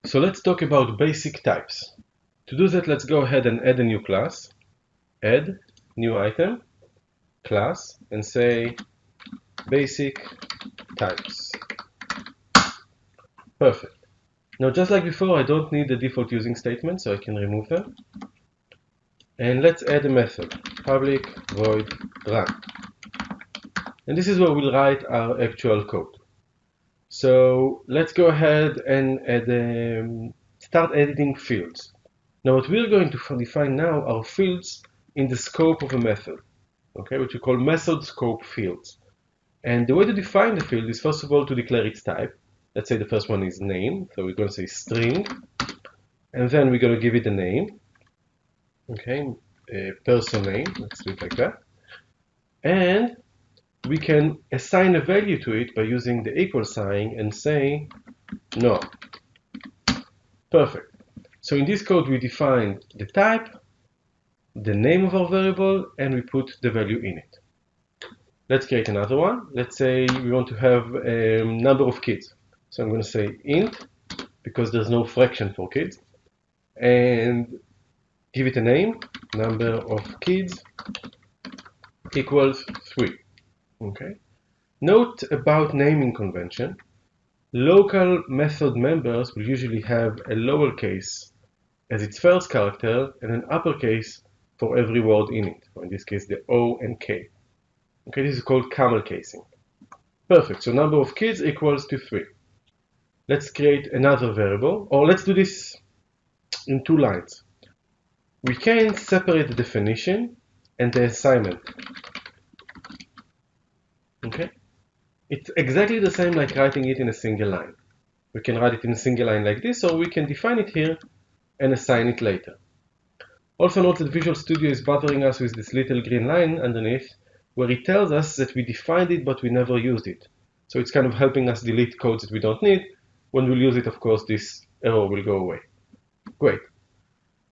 So let's talk about basic types. To do that, let's go ahead and add a new class. Add new item, class, and say basic types. Perfect. Now, just like before, I don't need the default using statement, so I can remove them. And let's add a method, public void run. And this is where we'll write our actual code. So let's go ahead and start editing fields. Now what we're going to define now are fields in the scope of a method, okay, which we call method scope fields. And the way to define the field is first of all to declare its type. Let's say the first one is name, so we're going to say string, and then we're going to give it a name, okay, a person name, let's do it like that. And we can assign a value to it by using the equal sign and say no. Perfect. So in this code we define the type, the name of our variable, and we put the value in it. Let's create another one. Let's say we want to have a number of kids. So I'm going to say int, because there's no fraction for kids, and give it a name, number of kids equals 3. Okay. Note about naming convention. Local method members will usually have a lowercase as its first character and an uppercase for every word in it, or in this case the O and K. Okay, this is called camel casing. Perfect, so number of kids equals to 3. Let's create another variable, or let's do this in 2 lines. We can separate the definition and the assignment. Okay? It's exactly the same like writing it in a single line. We can write it in a single line like this, or we can define it here and assign it later. Also note that Visual Studio is bothering us with this little green line underneath, where it tells us that we defined it but we never used it. So it's kind of helping us delete codes that we don't need. When we'll use it, of course, this error will go away. Great.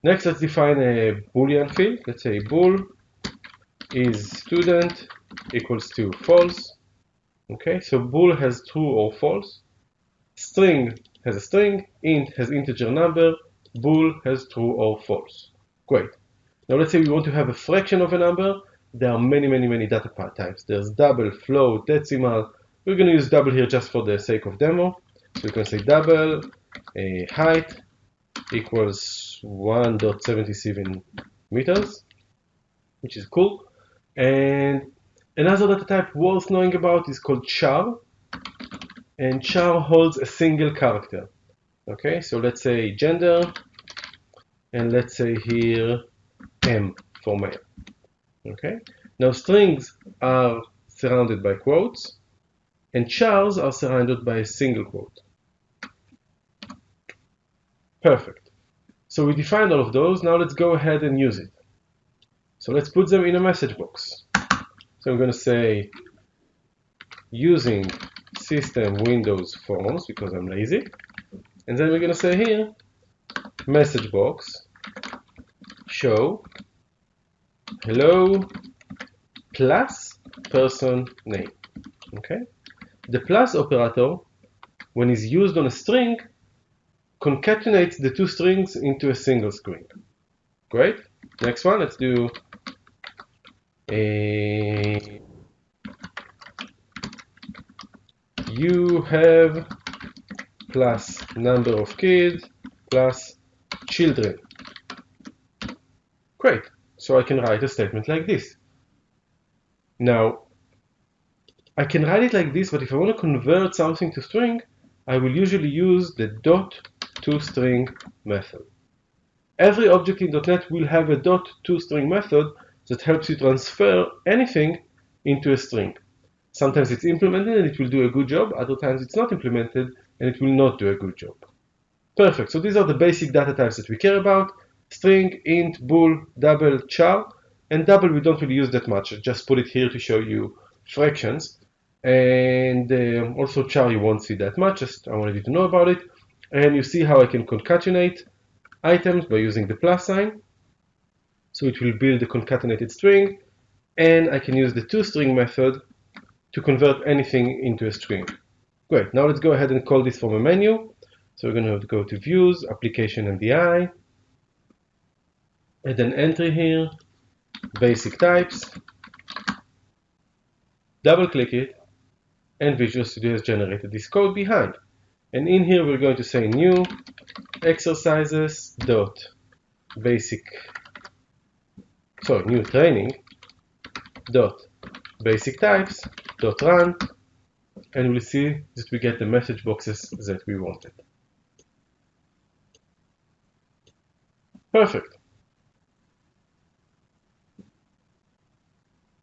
Next, let's define a Boolean field. Let's say bool is student equals to false. Okay, so bool has true or false. String has a string, int has integer number, bool has true or false. Great. Now let's say we want to have a fraction of a number. There are many data types. There's double, float, decimal. We're going to use double here just for the sake of demo. So we can say double height equals 1.77 meters, which is cool. And another data type worth knowing about is called char. And char holds a single character. Okay, so let's say gender, and let's say here M for male. Okay, now strings are surrounded by quotes, and chars are surrounded by a single quote. Perfect. So we defined all of those. Now let's go ahead and use it. So let's put them in a message box. So I'm going to say using system Windows Forms because I'm lazy. And then we're going to say here message box show hello plus person name. Okay. The plus operator, when it's used on a string, concatenates the 2 strings into a single string. Great. Next one, let's do a you have plus number of kids plus children. Great. So I can write a statement like this. Now, I can write it like this, but if I want to convert something to string, I will usually use the .toString method. Every object in .NET will have a .toString method that helps you transfer anything into a string. Sometimes it's implemented and it will do a good job, other times it's not implemented and it will not do a good job. Perfect, so these are the basic data types that we care about: string, int, bool, double, char. And double we don't really use that much, I just put it here to show you fractions. And also char you won't see that much, just I wanted you to know about it. And you see how I can concatenate items by using the plus sign. So it will build a concatenated string, and I can use the toString method to convert anything into a string. Great, now let's go ahead and call this from a menu. So we're going to have to go to Views, Application NDI, and then entry here, Basic Types, double click it, and Visual Studio has generated this code behind. And in here we're going to say new exercises dot basic, new training dot basic types dot run, and we'll see that we get the message boxes that we wanted. Perfect.